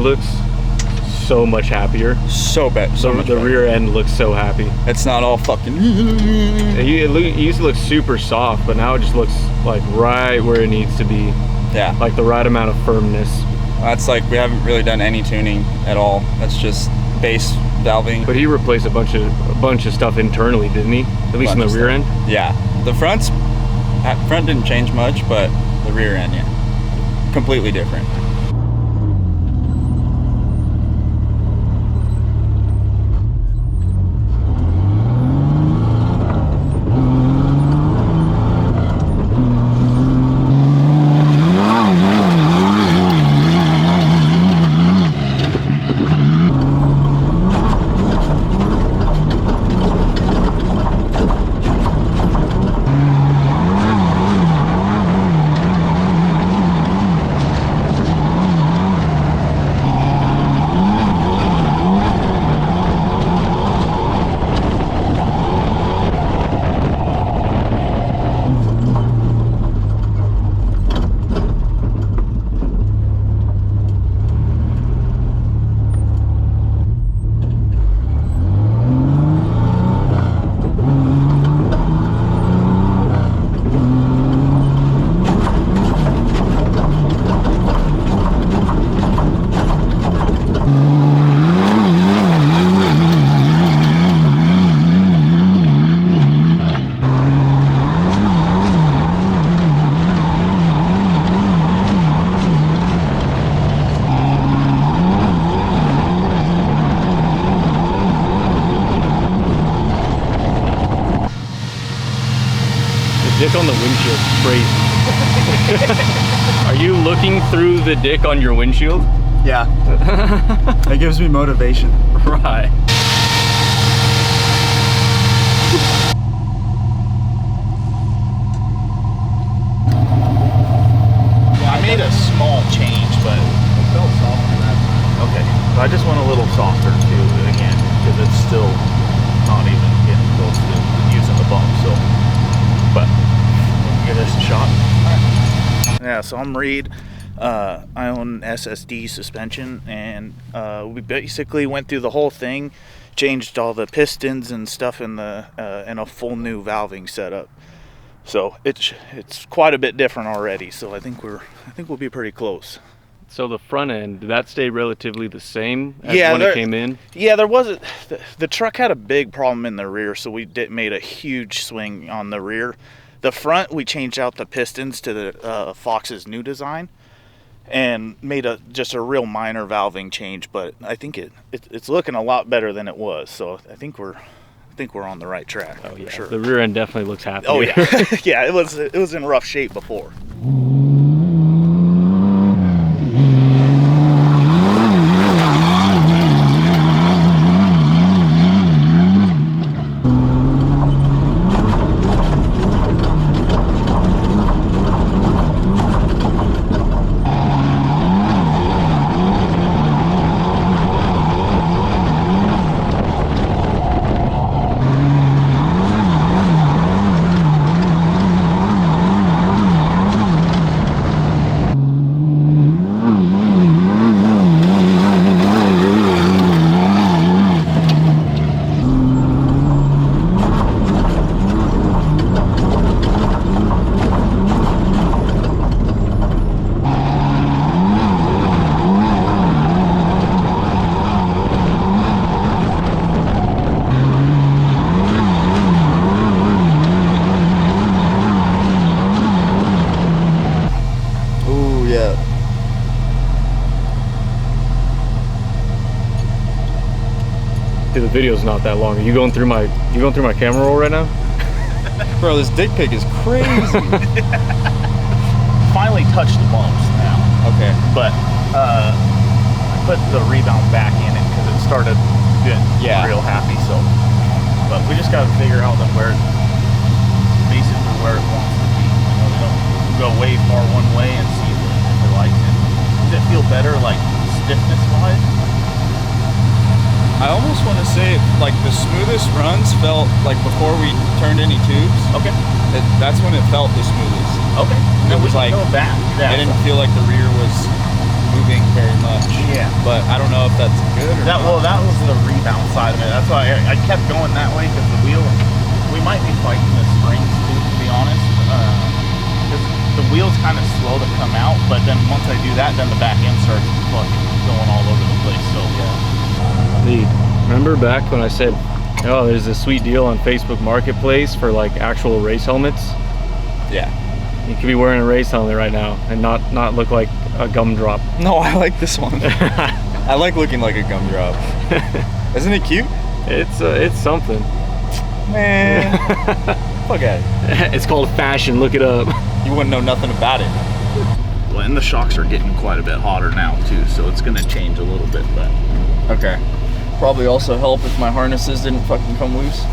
looks so much happier. So bad. So much the better. rear end looks so happy. It's not all fucking. It used to look super soft, but now it just looks like right where it needs to be. Yeah. Like the right amount of firmness. That's like, we haven't really done any tuning at all. That's just base valving. But he replaced a bunch of stuff internally, didn't he? At least in the rear end. Yeah. The front didn't change much, but the rear end, yeah. Completely different. Dick on the windshield, crazy. Are you looking through the dick on your windshield? Yeah. That gives me motivation. Right. Yeah, I made a small change, but it felt softer that time. Okay, but I just went a little softer too, again, because it's still not even getting close to using the bump, so. But give this a shot. Yeah, so I'm Reed. I own SSD suspension, and we basically went through the whole thing, changed all the pistons and stuff in the and a full new valving setup. So it's quite a bit different already. So I think we'll be pretty close. So the front end, did that stay relatively the same as when it came in? Yeah, there wasn't. The truck had a big problem in the rear, so we made a huge swing on the rear. The front, we changed out the pistons to the Fox's new design, and made just a real minor valving change. But I think it's looking a lot better than it was. So I think we're on the right track. Oh yeah, for sure. The rear end definitely looks happy. Oh yeah, yeah. It was in rough shape before. Dude, the video's not that long. Are you going through my camera roll right now? Bro, this dick pic is crazy. Finally touched the bumps now. Okay. But I put the rebound back in it because it started getting real happy. So, but we just got to figure out basically where it wants to be. You know, we don't go way far one way and see if it likes it. Does it feel better, like stiffness wise? I almost want to say like the smoothest runs felt like before we turned any tubes. Okay. That's when it felt the smoothest. Okay. It was like back. I didn't feel like the rear was moving very much. Yeah. But I don't know if that's good or That was the rebound side of it. That's why I kept going that way, because the wheel, we might be fighting the springs too, to be honest. Because the wheels kind of slow to come out, but then once I do that, then the back end starts fucking going all over the place. So Lee, remember back when I said, oh, there's a sweet deal on Facebook Marketplace for like actual race helmets? Yeah. You could be wearing a race helmet right now and not look like a gumdrop. No, I like this one. I like looking like a gumdrop. Isn't it cute? It's something. Man. Fuck at it. It's called fashion, look it up. You wouldn't know nothing about it. well, and the shocks are getting quite a bit hotter now too, so it's gonna change a little bit, but Okay. Probably also help if my harnesses didn't fucking come loose.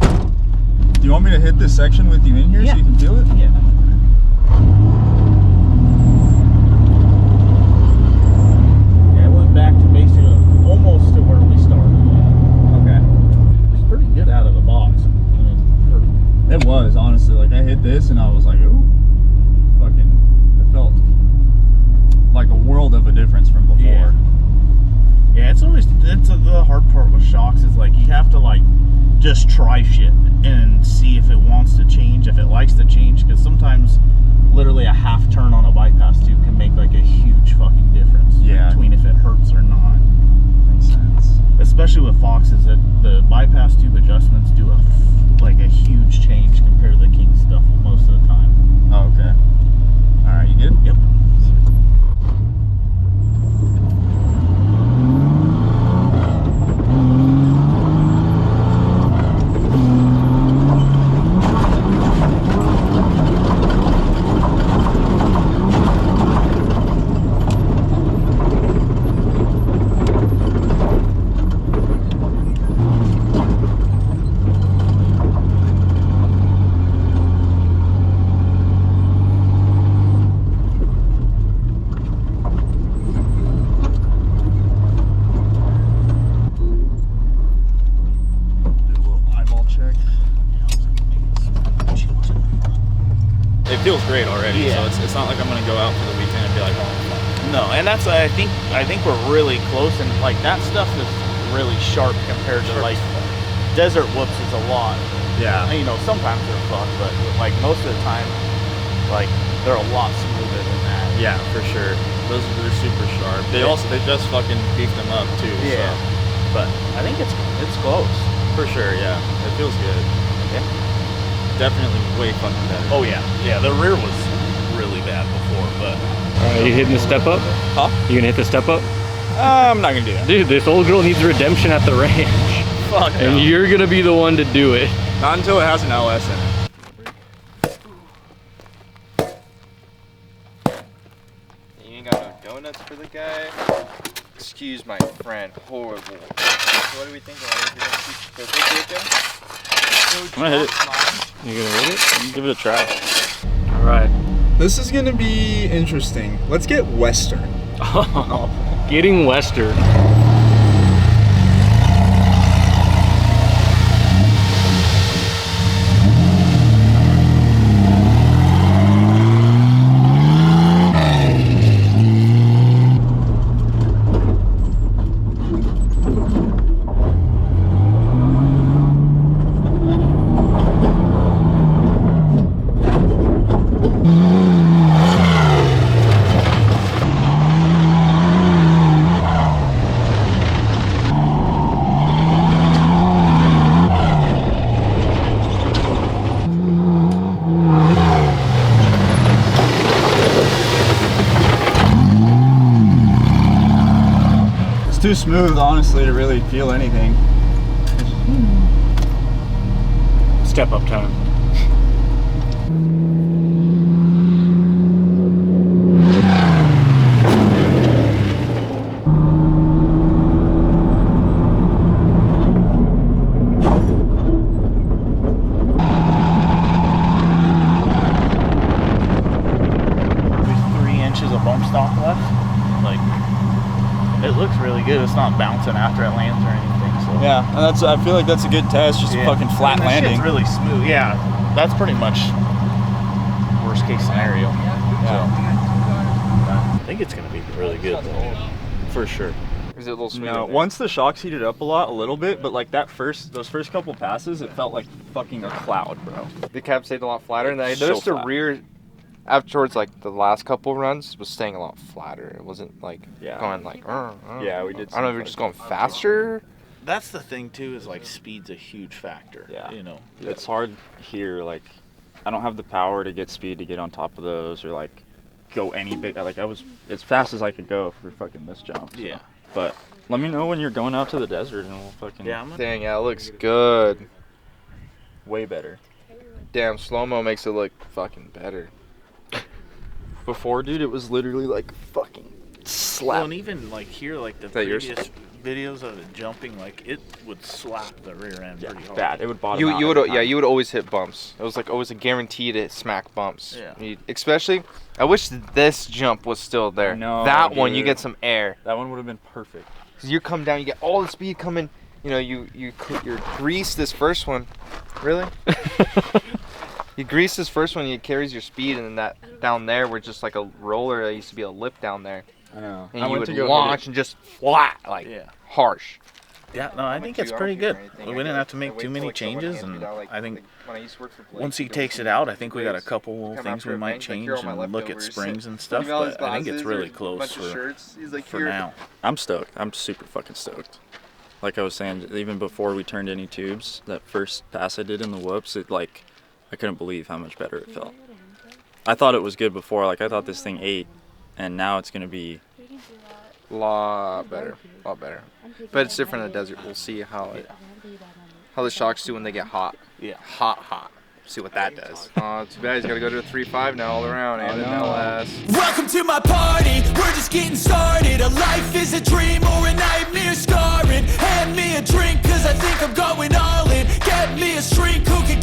Do you want me to hit this section with you in here so you can feel it? yeah. Yeah, I went back to basically almost to where we started. Okay. It's pretty good out of the box. It was, honestly. Like, I hit this and I was like, ooh. Fucking, it felt like a world of a difference from before. Yeah. Yeah, it's the hard part with shocks is like you have to like just try shit and see if it wants to change, if it likes to change, because sometimes literally a half turn on a bypass tube can make like a huge fucking difference between if it hurts or not. Makes sense. Especially with Foxes, the bypass tube adjustments do a huge change compared to the King stuff most of the time. Oh, okay. All right, you good? Yep. It feels great already, Yeah. so it's not like I'm gonna go out for the weekend and be like, oh, No, and that's I think we're really close, and like that stuff is really sharp compared to like desert whoops is a lot. Yeah. And, you know, sometimes they're fucked, but like most of the time, like they're a lot smoother than that. yeah, for sure. They're super sharp. They just fucking beefed them up too. Yeah. So. But I think it's close. For sure, yeah. It feels good. Yeah. Definitely way fucking better. Oh yeah, yeah. The rear was really bad before, but All right, you hitting the step up? Huh? You gonna hit the step up? I'm not gonna do that. Dude, this old girl needs redemption at the ranch. Fuck And no. you're gonna be the one to do it. Not until it has an LS in it. You ain't got no donuts for the guy? Excuse my friend, horrible. So what do we think? Are we gonna keep the big with him? I'm gonna hit it. You gonna hit it? Give it a try. All right. This is gonna be interesting. Let's get Western. Getting Western. Too smooth, honestly, to really feel anything. Step up time. Bump stock left. Like, it looks really good. It's not bouncing after it lands or anything. So Yeah, and I feel like that's a good test. Just a fucking flat landing. It's really smooth. Yeah, that's pretty much worst case scenario. Yeah. I think it's gonna be really good though, for sure. Is it a little smooth? No, once the shocks heated up a little bit, but like those first couple passes, it felt like fucking a cloud, bro. The cab stayed a lot flatter, and I So noticed the flat. rear, afterwards, like the last couple runs, was staying a lot flatter. It wasn't like going like. Yeah, we did I don't know if you're just going faster. That's the thing too, is like speed's a huge factor. Yeah. You know. It's hard here. Like, I don't have the power to get speed to get on top of those or like go any big. Like I was as fast as I could go for fucking this jump. So. Yeah. But let me know when you're going out to the desert and we'll fucking. Yeah. I'm gonna, Dang, yeah, it looks good. Way better. Damn, slow-mo makes it look fucking better. Before, dude, it was literally like fucking well, slap. and even like here, like the that yours? previous videos of it jumping, like it would slap the rear end pretty hard. Bad. It would bottom out You would every time. you would always hit bumps. It was like always a guarantee to smack bumps. Yeah. Especially, I wish this jump was still there. No, that one you dude. get some air. That one would have been perfect. 'Cause you come down, you get all the speed coming. You know, you grease this first one. Really? You grease this first one, it carries your speed, and then that down there, where just like a roller, there used to be a lip down there, I know. and you would launch and just flat, like harsh. Yeah, no, I think it's pretty good. We didn't have to make too many changes, and I think once he takes it out, I think we got a couple things we might change and look at springs and stuff, but I think it's really close for now. I'm stoked. I'm super fucking stoked. Like I was saying, even before we turned any tubes, that first pass I did in the whoops, it like, I couldn't believe how much better it felt. I thought it was good before, like I thought this thing ate, and now it's gonna be Lot better. But it's different in the desert. We'll see how the shocks do when they get hot. Yeah. Hot. See what that does. Too bad he's got to go to a 3.5 now all around and an LS. Welcome to my party, we're just getting started. A life is a dream or a nightmare scarring. Hand me a drink cause I think I'm going all in. Get me a shrink who can